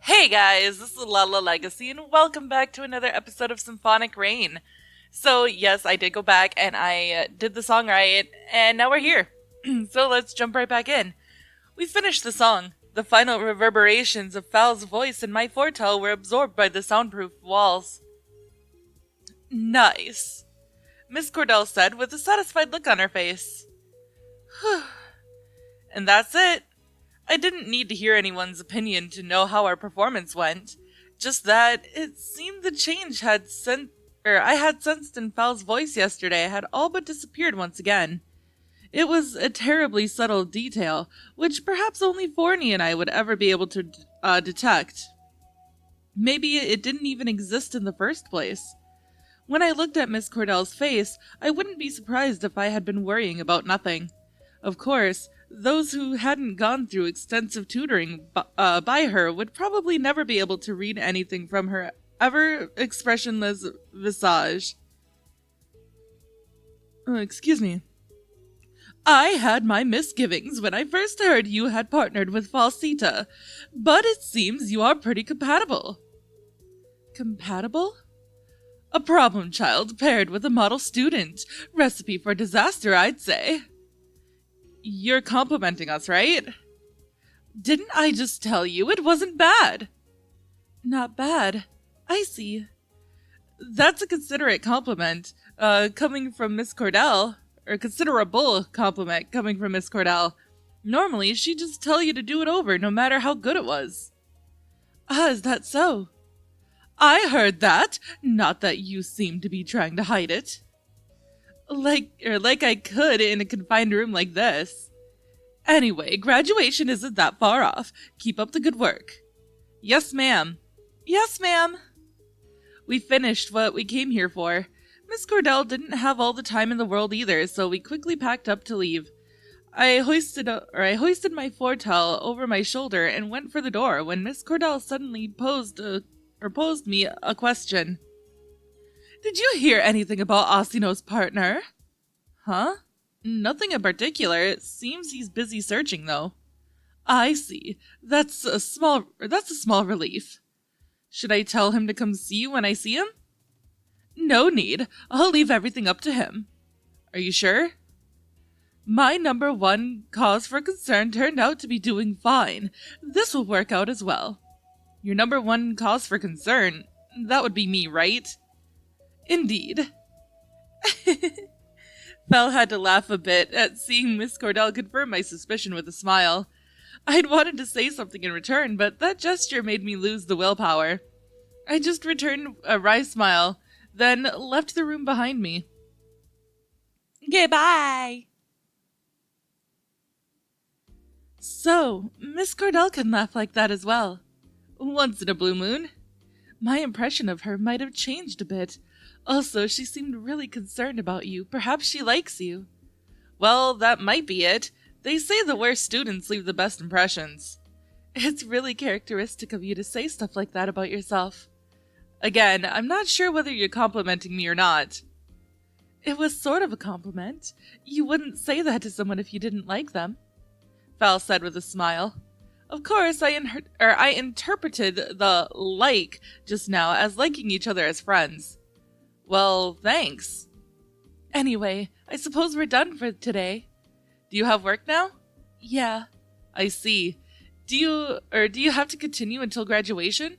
Hey guys, this is Lala Legacy, and welcome back to another episode of Symphonic Rain. So, yes, I did go back and I did the song right, and now we're here. So, let's jump right back in. We finished the song. The final reverberations of Fal's voice and my foretell were absorbed by the soundproof walls. Nice, Miss Cordell said with a satisfied look on her face. And that's it. I didn't need to hear anyone's opinion to know how our performance went. Just that it seemed the change I had sensed in Fal's voice yesterday had all but disappeared once again. It was a terribly subtle detail, which perhaps only Forney and I would ever be able to detect. Maybe it didn't even exist in the first place. When I looked at Miss Cordell's face, I wouldn't be surprised if I had been worrying about nothing. Of course, those who hadn't gone through extensive tutoring by her would probably never be able to read anything from her ever expressionless visage. Excuse me. I had my misgivings when I first heard you had partnered with Falsita, but it seems you are pretty compatible. Compatible? A problem child paired with a model student. Recipe for disaster, I'd say. You're complimenting us, right? Didn't I just tell you it wasn't bad? Not bad. I see. That's a considerate compliment, coming from Miss Cordell. Or considerable compliment coming from Miss Cordell. Normally, she'd just tell you to do it over, no matter how good it was. Ah, is that so? I heard that. Not that you seem to be trying to hide it. Like I could in a confined room like this. Anyway, graduation isn't that far off. Keep up the good work. Yes, ma'am. Yes, ma'am. We finished what we came here for. Miss Cordell didn't have all the time in the world either, so we quickly packed up to leave. I hoisted my foretell over my shoulder and went for the door when Miss Cordell suddenly posed me a question. Did you hear anything about Asino's partner? Huh? Nothing in particular. It seems he's busy searching, though. I see. That's a small relief. Should I tell him to come see you when I see him? No need. I'll leave everything up to him. Are you sure? My number one cause for concern turned out to be doing fine. This will work out as well. Your number one cause for concern? That would be me, right? Indeed. Fal had to laugh a bit at seeing Miss Cordell confirm my suspicion with a smile. I'd wanted to say something in return, but that gesture made me lose the willpower. I just returned a wry smile, then left the room behind me. Goodbye! So, Miss Cordell can laugh like that as well. Once in a blue moon. My impression of her might have changed a bit. Also, she seemed really concerned about you. Perhaps she likes you. Well, that might be it. They say the worst students leave the best impressions. It's really characteristic of you to say stuff like that about yourself. Again, I'm not sure whether you're complimenting me or not. It was sort of a compliment. You wouldn't say that to someone if you didn't like them, Fal said with a smile. Of course, I interpreted the like just now as liking each other as friends. Well, thanks. Anyway, I suppose we're done for today. Do you have work now? Yeah. I see. Do you have to continue until graduation?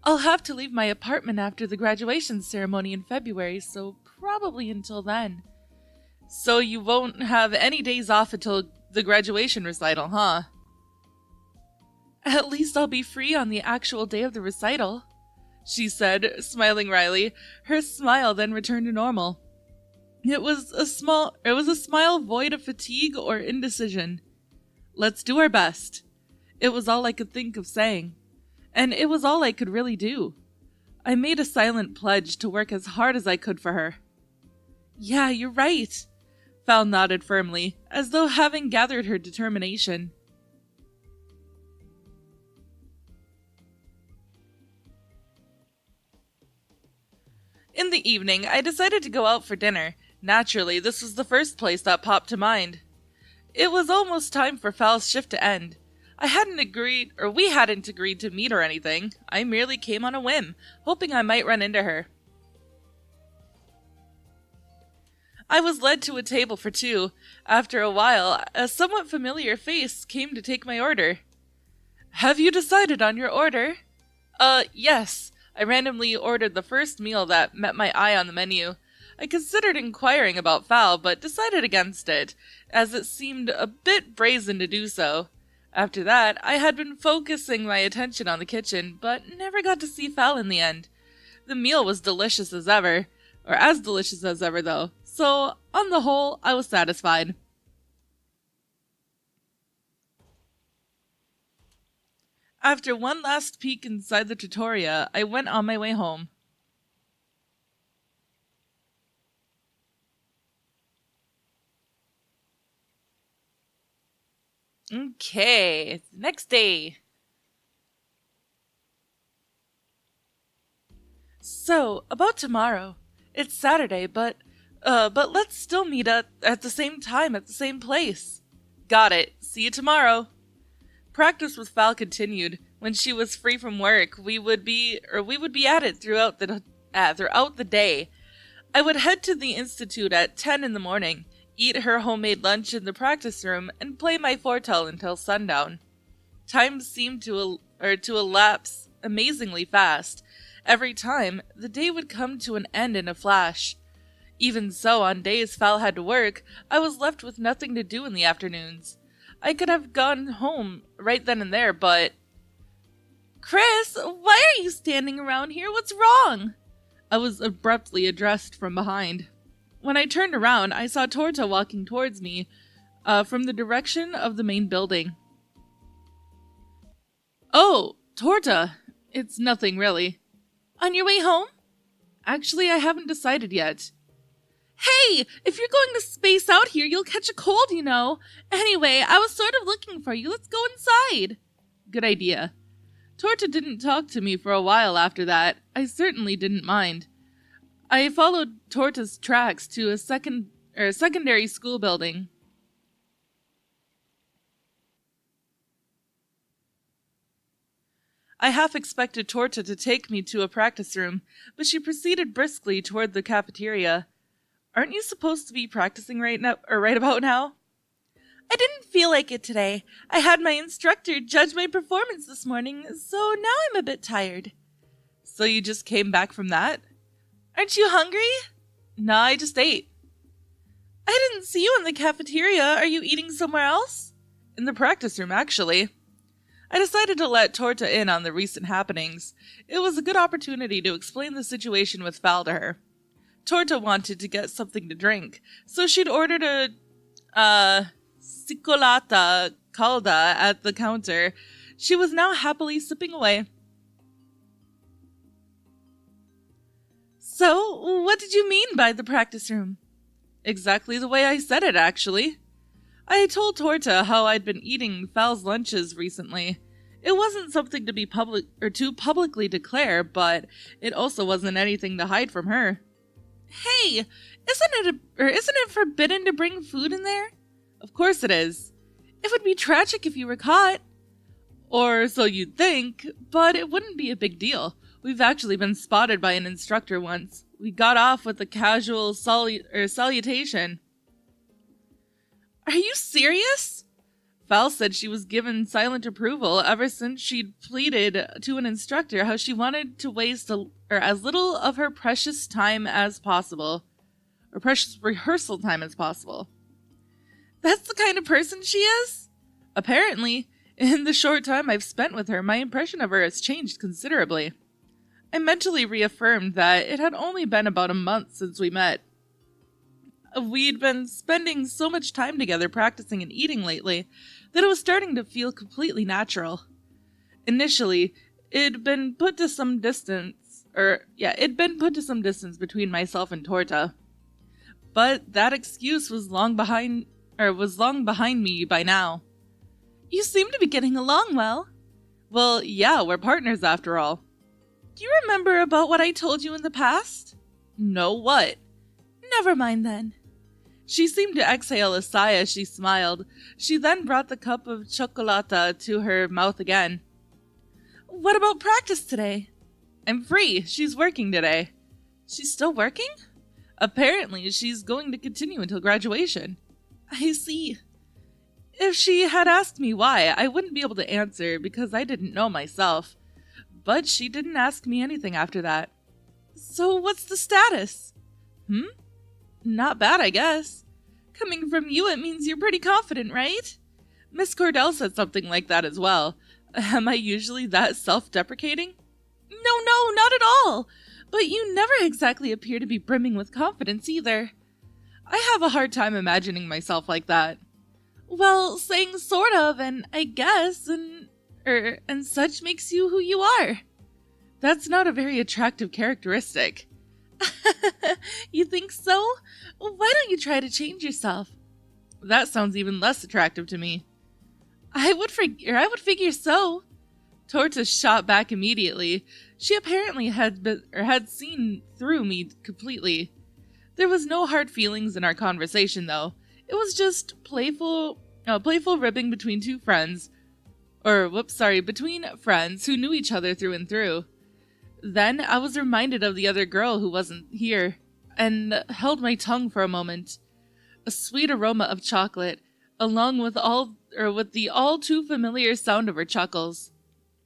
I'll have to leave my apartment after the graduation ceremony in February, so probably until then. So you won't have any days off until the graduation recital, huh? At least I'll be free on the actual day of the recital, she said, smiling wryly. Her smile then returned to normal. It was a smile void of fatigue or indecision. Let's do our best. It was all I could think of saying. And it was all I could really do. I made a silent pledge to work as hard as I could for her. Yeah, you're right. Fal nodded firmly, as though having gathered her determination. In the evening, I decided to go out for dinner. Naturally, this was the first place that popped to mind. It was almost time for Fal's shift to end. We hadn't agreed to meet or anything. I merely came on a whim, hoping I might run into her. I was led to a table for two. After a while, a somewhat familiar face came to take my order. Have you decided on your order? Yes. I randomly ordered the first meal that met my eye on the menu. I considered inquiring about Fal, but decided against it, as it seemed a bit brazen to do so. After that, I had been focusing my attention on the kitchen, but never got to see Fal in the end. The meal was delicious as ever, or as delicious as ever though, so on the whole, I was satisfied. After one last peek inside the trattoria, I went on my way home. Okay, it's the next day. So, about tomorrow. It's Saturday, but let's still meet at the same time at the same place. Got it. See you tomorrow. Practice with Fal continued. When she was free from work, we would be at it throughout the day. I would head to the institute at 10 in the morning, eat her homemade lunch in the practice room, and play my fortel until sundown. Time seemed to elapse amazingly fast. Every time, the day would come to an end in a flash. Even so, on days Fal had to work, I was left with nothing to do in the afternoons. I could have gone home right then and there, but... Chris, why are you standing around here? What's wrong? I was abruptly addressed from behind. When I turned around, I saw Torta walking towards me from the direction of the main building. Oh, Torta. It's nothing, really. On your way home? Actually, I haven't decided yet. Hey, if you're going to space out here, you'll catch a cold, you know. Anyway, I was sort of looking for you. Let's go inside. Good idea. Torta didn't talk to me for a while after that. I certainly didn't mind. I followed Torta's tracks to a secondary school building. I half expected Torta to take me to a practice room, but she proceeded briskly toward the cafeteria. Aren't you supposed to be practicing right about now? I didn't feel like it today. I had my instructor judge my performance this morning, so now I'm a bit tired. So you just came back from that? Aren't you hungry? No, I just ate. I didn't see you in the cafeteria. Are you eating somewhere else? In the practice room, actually. I decided to let Torta in on the recent happenings. It was a good opportunity to explain the situation with Fal to her. Torta wanted to get something to drink, so she'd ordered a cicolata calda at the counter. She was now happily sipping away. So, what did you mean by the practice room? Exactly the way I said it, actually. I had told Torta how I'd been eating Fal's lunches recently. It wasn't something to be too publicly declare, but it also wasn't anything to hide from her. Hey, isn't it forbidden to bring food in there? Of course it is. It would be tragic if you were caught. Or so you'd think, but it wouldn't be a big deal. We've actually been spotted by an instructor once. We got off with a casual salutation. Are you serious? Fal said she was given silent approval ever since she'd pleaded to an instructor how she wanted to waste as little of her precious time as possible. Or precious rehearsal time as possible. That's the kind of person she is? Apparently, in the short time I've spent with her, my impression of her has changed considerably. I mentally reaffirmed that it had only been about a month since we met. We'd been spending so much time together practicing and eating lately that it was starting to feel completely natural. Initially, it'd been put to some distance between myself and Torta. But that excuse was long behind me by now. You seem to be getting along well. Well, yeah, we're partners after all. Do you remember about what I told you in the past? No, what? Never mind then. She seemed to exhale a sigh as she smiled. She then brought the cup of chocolata to her mouth again. What about practice today? I'm free. She's working today. She's still working? Apparently, she's going to continue until graduation. I see. If she had asked me why, I wouldn't be able to answer because I didn't know myself. But she didn't ask me anything after that. So what's the status? Not bad, I guess. Coming from you, it means you're pretty confident, right? Miss Cordell said something like that as well. Am I usually that self-deprecating? No, not at all. But you never exactly appear to be brimming with confidence either. I have a hard time imagining myself like that. Well, saying sort of and I guess and such makes you who you are. That's not a very attractive characteristic. You think so? Why don't you try to change yourself? That sounds even less attractive to me. I would figure so. Torta shot back immediately. She apparently had seen through me completely. There was no hard feelings in our conversation, though. It was just playful ribbing between between friends who knew each other through and through. Then I was reminded of the other girl who wasn't here, and held my tongue for a moment. A sweet aroma of chocolate, along with the all too familiar sound of her chuckles.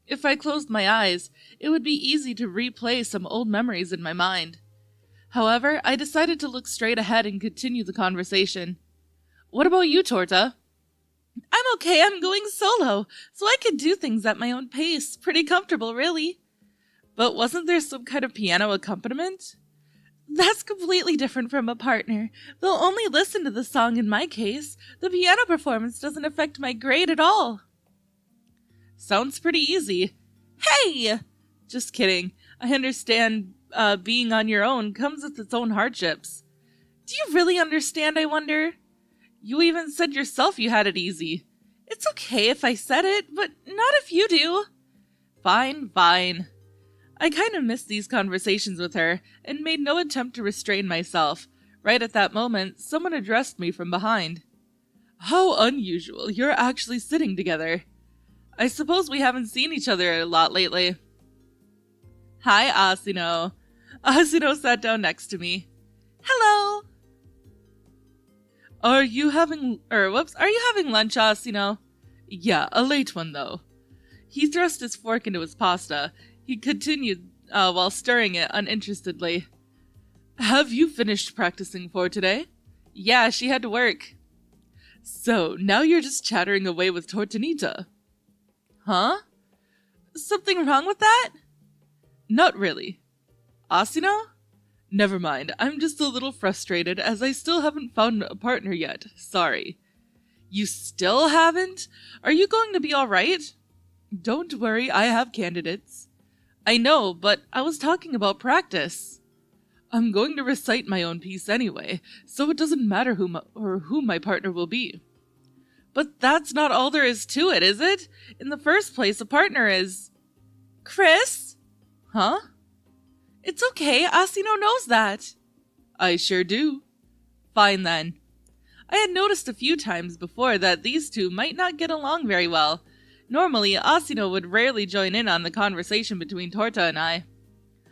If I closed my eyes, it would be easy to replay some old memories in my mind. However, I decided to look straight ahead and continue the conversation. What about you, Torta? I'm okay, I'm going solo, so I can do things at my own pace. Pretty comfortable, really. But wasn't there some kind of piano accompaniment? That's completely different from a partner. They'll only listen to the song in my case. The piano performance doesn't affect my grade at all. Sounds pretty easy. Hey! Just kidding. I understand being on your own comes with its own hardships. Do you really understand, I wonder? You even said yourself you had it easy. It's okay if I said it, but not if you do. Fine. I kind of missed these conversations with her, and made no attempt to restrain myself. Right at that moment, someone addressed me from behind. How unusual, you're actually sitting together. I suppose we haven't seen each other a lot lately. Hi, Asino. Asino sat down next to me. Hello. Are you having lunch, Asino? Yeah, a late one, though. He thrust his fork into his pasta. He continued, while stirring it uninterestedly. Have you finished practicing for today? Yeah, she had to work. So, now you're just chattering away with Tortanita. Huh? Something wrong with that? Not really. Asino? Never mind, I'm just a little frustrated as I still haven't found a partner yet. Sorry. You still haven't? Are you going to be alright? Don't worry, I have candidates. I know, but I was talking about practice. I'm going to recite my own piece anyway, so it doesn't matter who my partner will be. But that's not all there is to it, is it? In the first place, a partner is... Chris? Huh? It's okay, Asino knows that. I sure do. Fine then. I had noticed a few times before that these two might not get along very well. Normally, Asino would rarely join in on the conversation between Torta and I.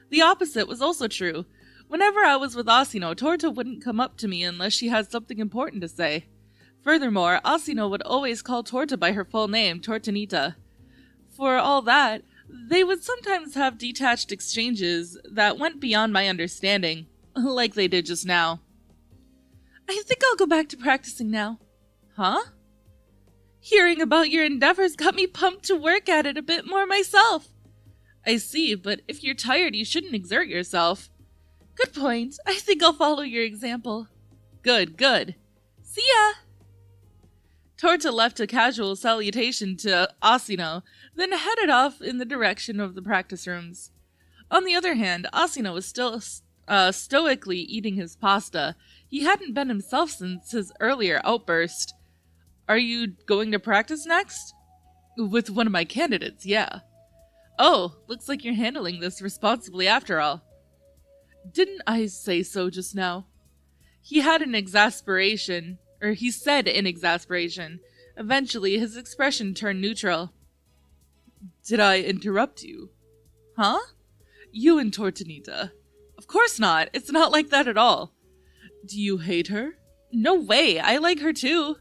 The opposite was also true. Whenever I was with Asino, Torta wouldn't come up to me unless she had something important to say. Furthermore, Asino would always call Torta by her full name, Tortanita. For all that, they would sometimes have detached exchanges that went beyond my understanding, like they did just now. I think I'll go back to practicing now. Huh? Hearing about your endeavors got me pumped to work at it a bit more myself. I see, but if you're tired, you shouldn't exert yourself. Good point. I think I'll follow your example. Good. See ya! Torta left a casual salutation to Asino, then headed off in the direction of the practice rooms. On the other hand, Asino was still stoically eating his pasta. He hadn't been himself since his earlier outburst. Are you going to practice next? With one of my candidates, yeah. Oh, looks like you're handling this responsibly after all. Didn't I say so just now? He had an exasperation, or he said in exasperation. Eventually, his expression turned neutral. Did I interrupt you? Huh? You and Tortanita. Of course not. It's not like that at all. Do you hate her? No way. I like her too.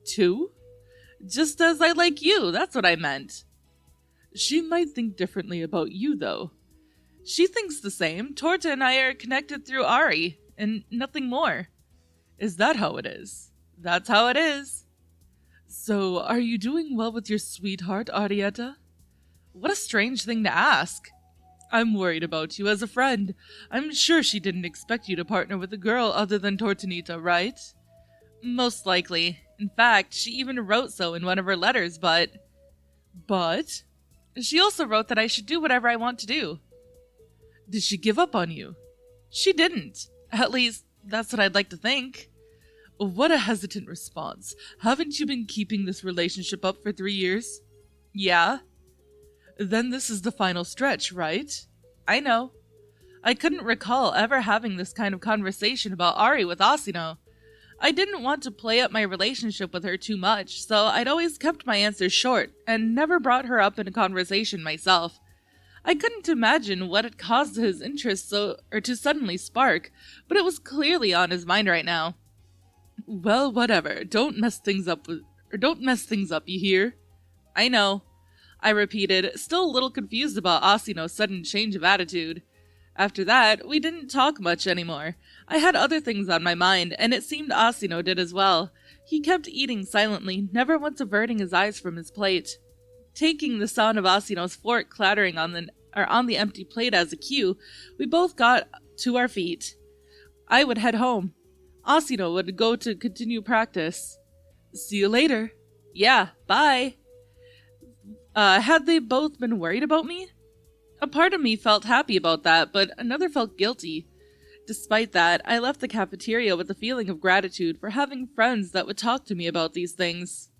Too? Just as I like you. That's what I meant. She might think differently about you, though. She thinks the same. Torta and I are connected through Ari, and nothing more. Is that how it is? That's how it is. So, are you doing well with your sweetheart, Arietta? What a strange thing to ask. I'm worried about you as a friend. I'm sure she didn't expect you to partner with a girl other than Tortanita, right? Most likely. In fact, she even wrote so in one of her letters, but... But? She also wrote that I should do whatever I want to do. Did she give up on you? She didn't. At least, that's what I'd like to think. What a hesitant response. Haven't you been keeping this relationship up for 3 years? Yeah. Then this is the final stretch, right? I know. I couldn't recall ever having this kind of conversation about Ari with Asino. I didn't want to play up my relationship with her too much, so I'd always kept my answers short and never brought her up in a conversation myself. I couldn't imagine what had caused his interest to suddenly spark, but it was clearly on his mind right now. Well, whatever. Don't mess things up, you hear? I know, I repeated, still a little confused about Asino's sudden change of attitude. After that, we didn't talk much anymore. I had other things on my mind, and it seemed Asino did as well. He kept eating silently, never once averting his eyes from his plate. Taking the sound of Asino's fork clattering on the empty plate as a cue, we both got to our feet. I would head home. Asino would go to continue practice. See you later. Yeah, bye. Had they both been worried about me? A part of me felt happy about that, but another felt guilty. Despite that, I left the cafeteria with a feeling of gratitude for having friends that would talk to me about these things.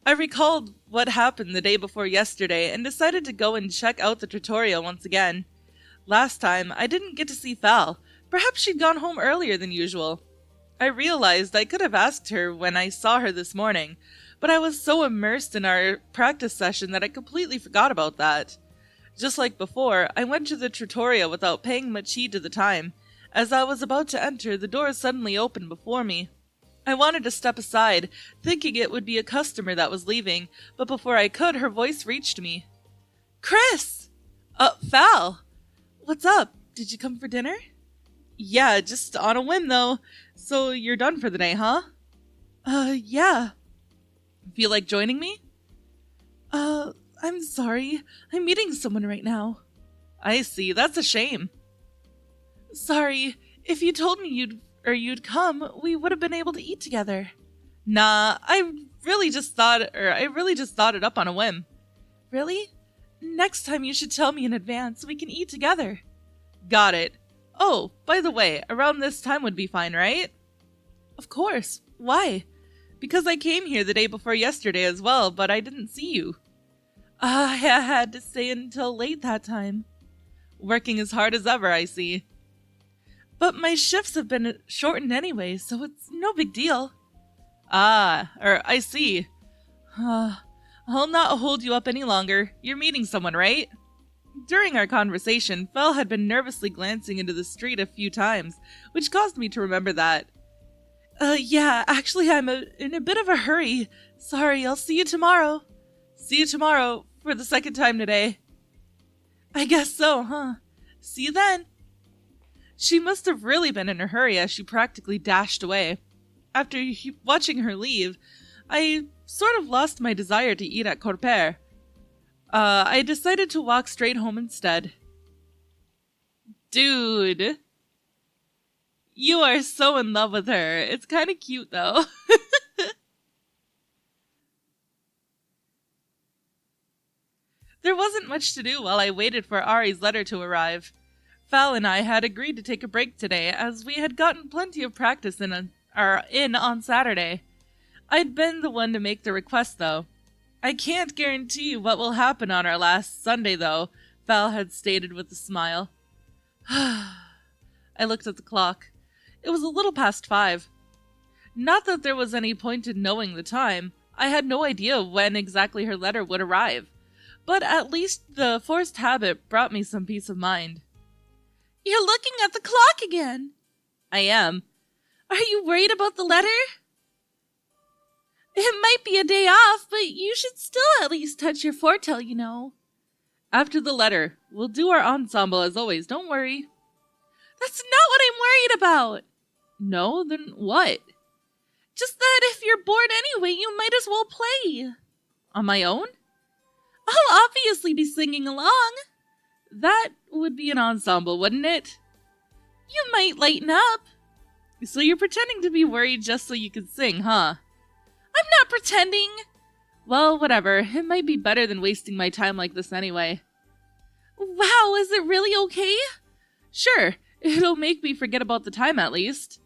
I recalled what happened the day before yesterday and decided to go and check out the tutorial once again. Last time, I didn't get to see Fal. Perhaps she'd gone home earlier than usual. I realized I could have asked her when I saw her this morning, but I was so immersed in our practice session that I completely forgot about that. Just like before, I went to the tutorial without paying much heed to the time. As I was about to enter, the door suddenly opened before me. I wanted to step aside, thinking it would be a customer that was leaving, but before I could, her voice reached me. Chris! Fal! What's up? Did you come for dinner? Yeah, just on a whim though. So you're done for the day, huh? Yeah. Feel like joining me? I'm sorry. I'm meeting someone right now. I see. That's a shame. Sorry. If you told me you'd come, we would have been able to eat together. Nah, I really just thought it up on a whim. Really? Next time you should tell me in advance so we can eat together. Got it. Oh, by the way, around this time would be fine, right? Of course. Why? Because I came here the day before yesterday as well, but I didn't see you. I had to stay until late that time. Working as hard as ever, I see. But my shifts have been shortened anyway, so it's no big deal. I see. I'll not hold you up any longer. You're meeting someone, right? During our conversation, Fel had been nervously glancing into the street a few times, which caused me to remember that. Yeah, actually I'm in a bit of a hurry. Sorry, I'll see you tomorrow. See you tomorrow, for the second time today. I guess so, huh? See you then. She must have really been in a hurry as she practically dashed away. After watching her leave, I sort of lost my desire to eat at Corper. I decided to walk straight home instead. Dude. You are so in love with her. It's kind of cute, though. There wasn't much to do while I waited for Ari's letter to arrive. Fal and I had agreed to take a break today, as we had gotten plenty of practice in on Saturday. I'd been the one to make the request, though. I can't guarantee what will happen on our last Sunday, though. Val had stated with a smile. I looked at the clock. It was a little past 5. Not that there was any point in knowing the time. I had no idea when exactly her letter would arrive. But at least the forced habit brought me some peace of mind. You're looking at the clock again. I am. Are you worried about the letter? It might be a day off, but you should still at least touch your foretell, you know. After the letter, we'll do our ensemble as always, don't worry. That's not what I'm worried about. No? Then what? Just that if you're bored anyway, you might as well play. On my own? I'll obviously be singing along. That would be an ensemble, wouldn't it? You might lighten up. So you're pretending to be worried just so you can sing, huh? I'm not pretending. Well, whatever. It might be better than wasting my time like this anyway. Wow, is it really okay? Sure, it'll make me forget about the time at least.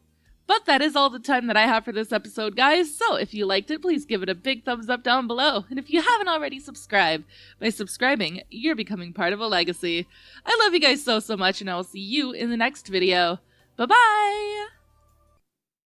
But that is all the time that I have for this episode, guys. So if you liked it, please give it a big thumbs up down below. And if you haven't already subscribed, by subscribing, you're becoming part of a legacy. I love you guys so much, and I will see you in the next video. Bye-bye!